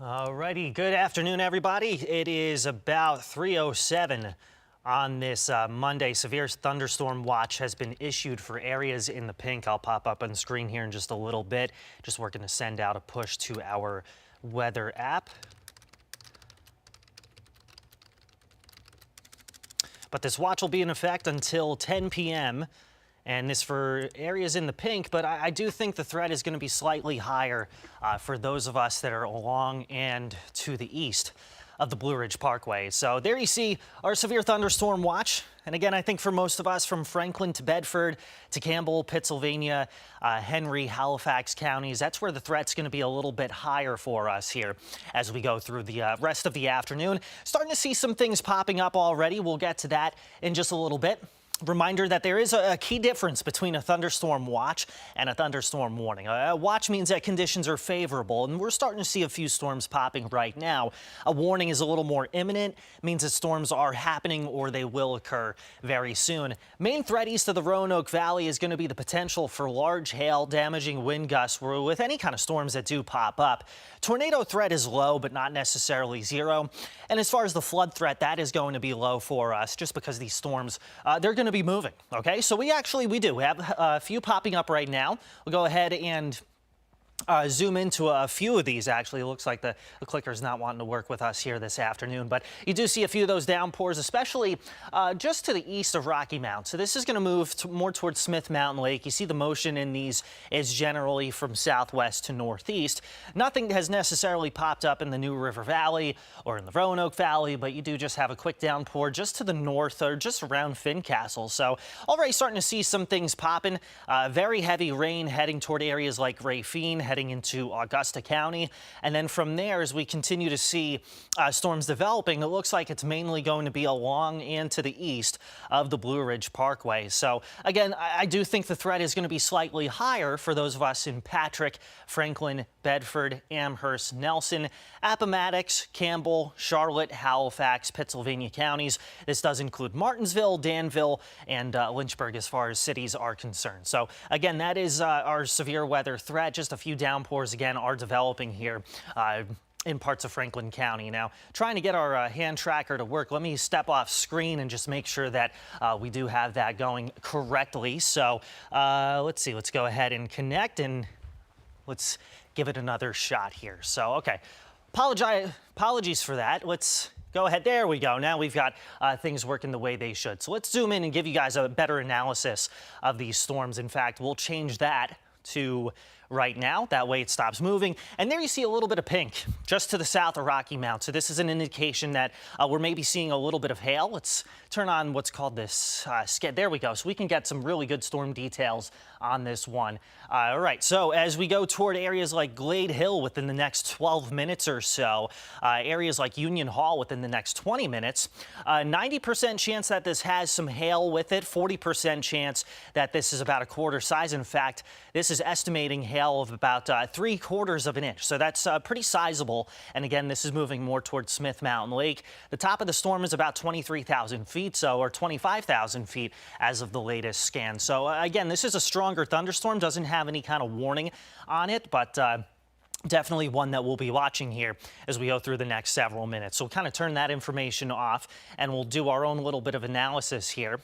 Alrighty, good afternoon, everybody. It is about 3:07 on this Monday. Severe thunderstorm watch has been issued for areas in the pink. I'll pop up on the screen here in just a little bit. Just working to send out a push to our weather app. But this watch will be in effect until 10 p.m. And this for areas in the pink, but I do think the threat is going to be slightly higher for those of us that are along and to the east of the Blue Ridge Parkway. So there you see our severe thunderstorm watch. And again, I think for most of us from Franklin to Bedford to Campbell, Pittsylvania, Henry, Halifax counties, that's where the threat's going to be a little bit higher for us here as we go through the rest of the afternoon. Starting to see some things popping up already. We'll get to that in just a little bit. Reminder that there is a key difference between a thunderstorm watch and a thunderstorm warning. A watch means that conditions are favorable, and we're starting to see a few storms popping right now. A warning is a little more imminent, means that storms are happening or they will occur very soon. Main threat east of the Roanoke Valley is going to be the potential for large hail, damaging wind gusts with any kind of storms that do pop up. Tornado threat is low, but not necessarily zero. And as far as the flood threat, that is going to be low for us just because these storms, they're going to be moving. Okay, so we do have a few popping up right now. We'll go ahead and zoom into a few of these. Actually, it looks like the clicker's not wanting to work with us here this afternoon, but you do see a few of those downpours, especially just to the east of Rocky Mount. So this is going to move more towards Smith Mountain Lake. You see the motion in these is generally from southwest to northeast. Nothing has necessarily popped up in the New River Valley or in the Roanoke Valley, but you do just have a quick downpour just to the north or just around Fincastle. So already starting to see some things popping. Very heavy rain heading toward areas like Rafine, heading into Augusta County. And then from there, as we continue to see storms developing, it looks like it's mainly going to be along and to the east of the Blue Ridge Parkway. So again, I do think the threat is going to be slightly higher for those of us in Patrick, Franklin, Bedford, Amherst, Nelson, Appomattox, Campbell, Charlotte, Halifax, Pittsylvania counties. This does include Martinsville, Danville, and Lynchburg as far as cities are concerned. So again, that is our severe weather threat. Just a few downpours again are developing here in parts of Franklin County. Now, trying to get our hand tracker to work. Let me step off screen and just make sure that we do have that going correctly. So let's see, let's go ahead and connect and let's give it another shot here. So, okay, apologies for that. Let's go ahead. There we go. Now we've got things working the way they should. So let's zoom in and give you guys a better analysis of these storms. In fact, we'll change that to right now. That way it stops moving. And there you see a little bit of pink just to the south of Rocky Mount. So this is an indication that we're maybe seeing a little bit of hail. Let's turn on what's called this skid. There we go. So we can get some really good storm details on this one. All right. So as we go toward areas like Glade Hill within the next 12 minutes or so, areas like Union Hall within the next 20 minutes, 90% chance that this has some hail with it, 40% chance that this is about a quarter size. In fact, this is estimating hail of about 3/4 of an inch. So that's pretty sizable. And again, this is moving more towards Smith Mountain Lake. The top of the storm is about 23,000 feet, or 25,000 feet as of the latest scan. So again, this is a stronger thunderstorm, doesn't have any kind of warning on it, but definitely one that we'll be watching here as we go through the next several minutes. So we'll kind of turn that information off and we'll do our own little bit of analysis here.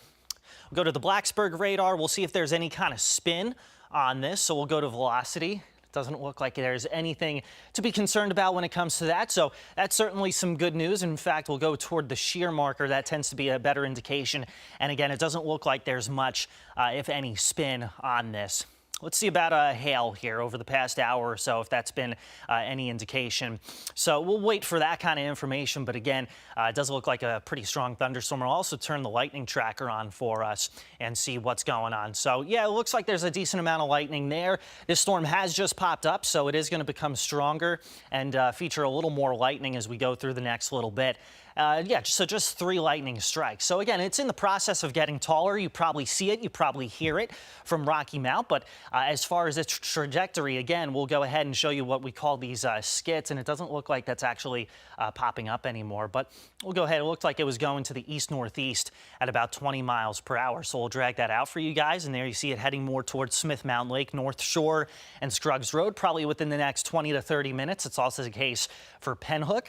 We'll go to the Blacksburg radar. We'll see if there's any kind of spin on this. So we'll go to velocity. Doesn't look like there's anything to be concerned about when it comes to that. So that's certainly some good news. In fact, we'll go toward the shear marker. That tends to be a better indication. And again, it doesn't look like there's much, if any, spin on this. Let's see about hail here over the past hour or so, if that's been any indication. So we'll wait for that kind of information. But again, it does look like a pretty strong thunderstorm. I'll also turn the lightning tracker on for us and see what's going on. So yeah, it looks like there's a decent amount of lightning there. This storm has just popped up, so it is going to become stronger and feature a little more lightning as we go through the next little bit. Yeah, so just 3 lightning strikes. So again, it's in the process of getting taller. You probably see it, you probably hear it from Rocky Mount. But as far as its trajectory, again, we'll go ahead and show you what we call these skits, and it doesn't look like that's actually popping up anymore. But we'll go ahead. It looked like it was going to the east-northeast at about 20 miles per hour. So we'll drag that out for you guys, and there you see it heading more towards Smith Mountain Lake, North Shore, and Scruggs Road, probably within the next 20 to 30 minutes. It's also the case for Penhook.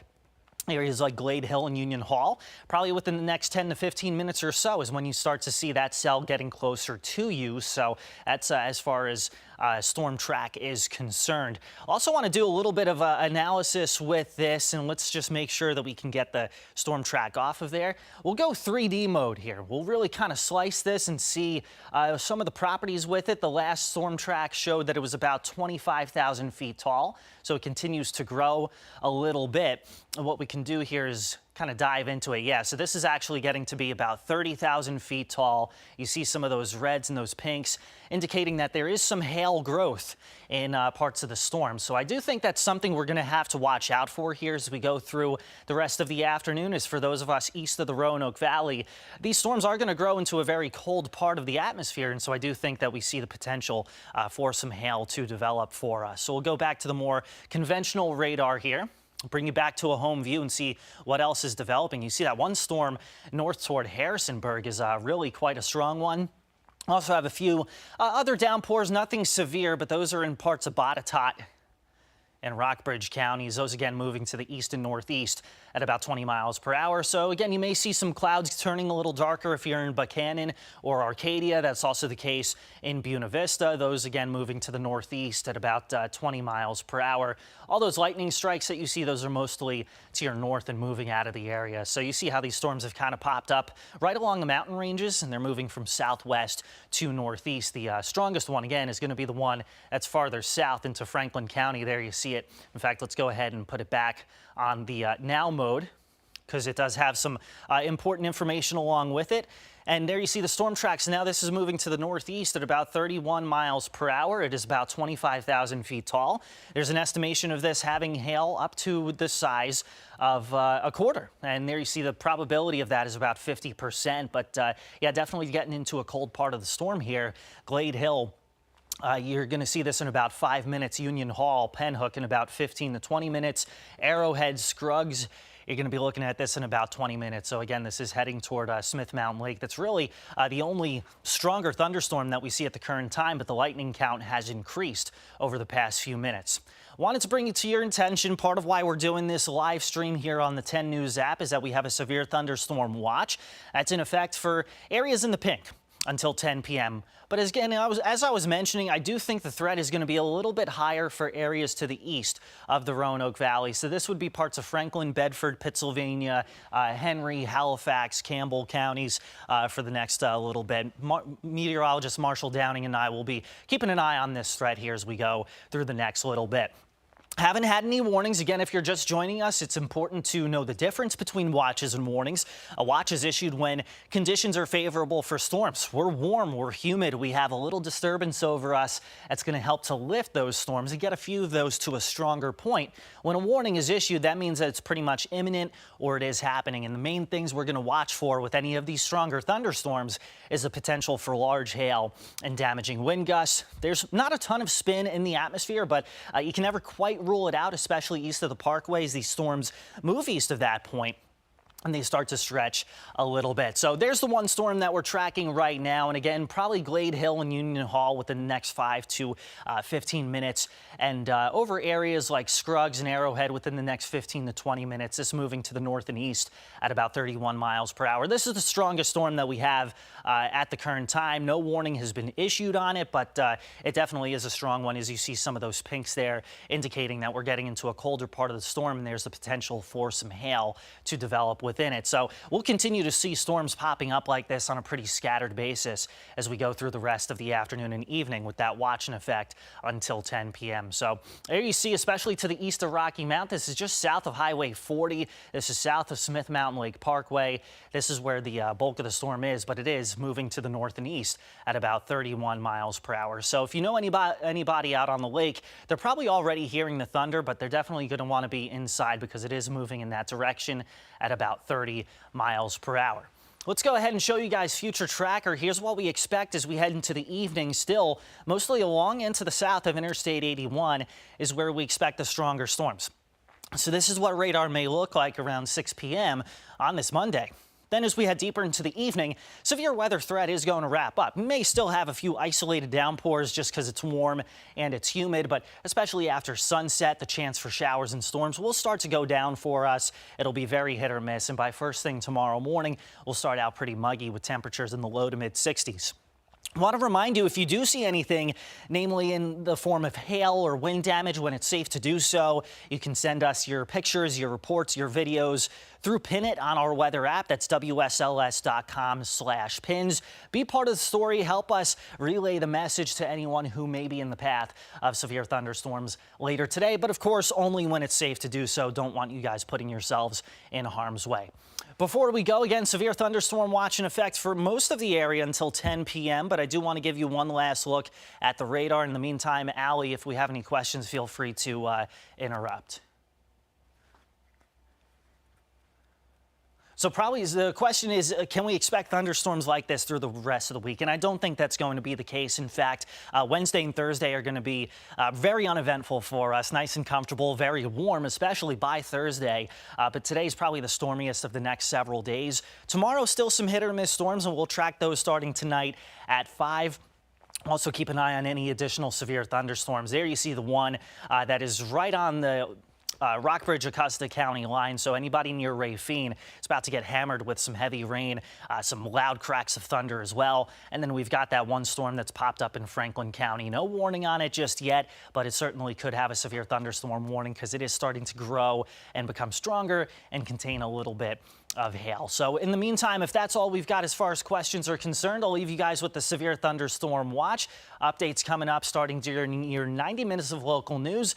Areas like Glade Hill and Union Hall, probably within the next 10 to 15 minutes or so is when you start to see that cell getting closer to you. So that's as far as storm track is concerned. Also want to do a little bit of analysis with this, and let's just make sure that we can get the storm track off of there. We'll go 3D mode here. We'll really kind of slice this and see some of the properties with it. The last storm track showed that it was about 25,000 feet tall, so it continues to grow a little bit. And what we can do here is kind of dive into it. Yeah, so this is actually getting to be about 30,000 feet tall. You see some of those reds and those pinks indicating that there is some hail growth in parts of the storm. So I do think that's something we're going to have to watch out for here as we go through the rest of the afternoon. As for those of us east of the Roanoke Valley, these storms are going to grow into a very cold part of the atmosphere. And so I do think that we see the potential for some hail to develop for us. So we'll go back to the more conventional radar here. Bring you back to a home view and see what else is developing. You see that one storm north toward Harrisonburg is really quite a strong one. Also have a few other downpours, nothing severe, but those are in parts of Botetourt and Rockbridge counties. Those again moving to the east and northeast at about 20 miles per hour. So again, you may see some clouds turning a little darker if you're in Buchanan or Arcadia. That's also the case in Buena Vista. Those again moving to the northeast at about 20 miles per hour. All those lightning strikes that you see, those are mostly to your north and moving out of the area. So you see how these storms have kind of popped up right along the mountain ranges, and they're moving from southwest to northeast. The strongest one again is going to be the one that's farther south into Franklin County. There you see it. In fact, let's go ahead and put it back on the now mode, because it does have some important information along with it. And there you see the storm tracks. Now this is moving to the northeast at about 31 miles per hour. It is about 25,000 feet tall. There's an estimation of this having hail up to the size of a quarter. And there you see the probability of that is about 50%. But yeah, definitely getting into a cold part of the storm here. Glade Hill. You're going to see this in about 5 minutes. Union Hall, Penhook in about 15 to 20 minutes. Arrowhead, Scruggs. You're going to be looking at this in about 20 minutes. So again, this is heading toward Smith Mountain Lake. That's really the only stronger thunderstorm that we see at the current time, but the lightning count has increased over the past few minutes. Wanted to bring it to your attention. Part of why we're doing this live stream here on the 10 News app is that we have a severe thunderstorm watch that's in effect for areas in the pink until 10 p.m. But as I was mentioning, I do think the threat is going to be a little bit higher for areas to the east of the Roanoke Valley. So this would be parts of Franklin, Bedford, Pittsylvania, Henry, Halifax, Campbell counties for the next little bit. Meteorologist Marshall Downing and I will be keeping an eye on this threat here as we go through the next little bit. Haven't had any warnings. Again, if you're just joining us, it's important to know the difference between watches and warnings. A watch is issued when conditions are favorable for storms. We're warm, we're humid, we have a little disturbance over us that's going to help to lift those storms and get a few of those to a stronger point. When a warning is issued, that means that it's pretty much imminent or it is happening. And the main things we're going to watch for with any of these stronger thunderstorms is the potential for large hail and damaging wind gusts. There's not a ton of spin in the atmosphere, but you can never quite rule it out, especially east of the parkways. These storms move east of that point and they start to stretch a little bit. So there's the one storm that we're tracking right now. And again, probably Glade Hill and Union Hall within the next 5 to 15 minutes. And over areas like Scruggs and Arrowhead within the next 15 to 20 minutes. This moving to the north and east at about 31 miles per hour. This is the strongest storm that we have at the current time. No warning has been issued on it, but it definitely is a strong one, as you see some of those pinks there indicating that we're getting into a colder part of the storm, and there's the potential for some hail to develop within it. So we'll continue to see storms popping up like this on a pretty scattered basis as we go through the rest of the afternoon and evening with that watch in effect until 10 p.m. So there you see, especially to the east of Rocky Mount, this is just south of Highway 40. This is south of Smith Mountain Lake Parkway. This is where the bulk of the storm is, but it is moving to the north and east at about 31 miles per hour. So if you know anybody out on the lake, they're probably already hearing the thunder, but they're definitely going to want to be inside because it is moving in that direction at about about 30 miles per hour. Let's go ahead and show you guys future tracker. Here's what we expect as we head into the evening. Still, mostly along into the south of Interstate 81 is where we expect the stronger storms. So this is what radar may look like around 6 p.m. on this Monday. Then as we head deeper into the evening, severe weather threat is going to wrap up. We may still have a few isolated downpours just because it's warm and it's humid, but especially after sunset, the chance for showers and storms will start to go down for us. It'll be very hit or miss, and by first thing tomorrow morning, we'll start out pretty muggy with temperatures in the low to mid 60s. I want to remind you, if you do see anything, namely in the form of hail or wind damage, when it's safe to do so, you can send us your pictures, your reports, your videos through Pin It on our weather app. That's WSLS.com/pins. Be part of the story. Help us relay the message to anyone who may be in the path of severe thunderstorms later today. But of course, only when it's safe to do so. Don't want you guys putting yourselves in harm's way. Before we go, again, severe thunderstorm watch in effect for most of the area until 10 p.m. But I do want to give you one last look at the radar. In the meantime, Allie, if we have any questions, feel free to interrupt. So probably the question is, can we expect thunderstorms like this through the rest of the week? And I don't think that's going to be the case. In fact, Wednesday and Thursday are going to be very uneventful for us, nice and comfortable, very warm, especially by Thursday. But today's probably the stormiest of the next several days. Tomorrow, still some hit or miss storms, and we'll track those starting tonight at 5. Also keep an eye on any additional severe thunderstorms. There you see the one that is right on the Rockbridge, Augusta County line. So anybody near Rafine is about to get hammered with some heavy rain, some loud cracks of thunder as well. And then we've got that one storm that's popped up in Franklin County. No warning on it just yet, but it certainly could have a severe thunderstorm warning because it is starting to grow and become stronger and contain a little bit of hail. So in the meantime, if that's all we've got as far as questions are concerned, I'll leave you guys with the severe thunderstorm watch. Updates coming up starting during your 90 minutes of local news.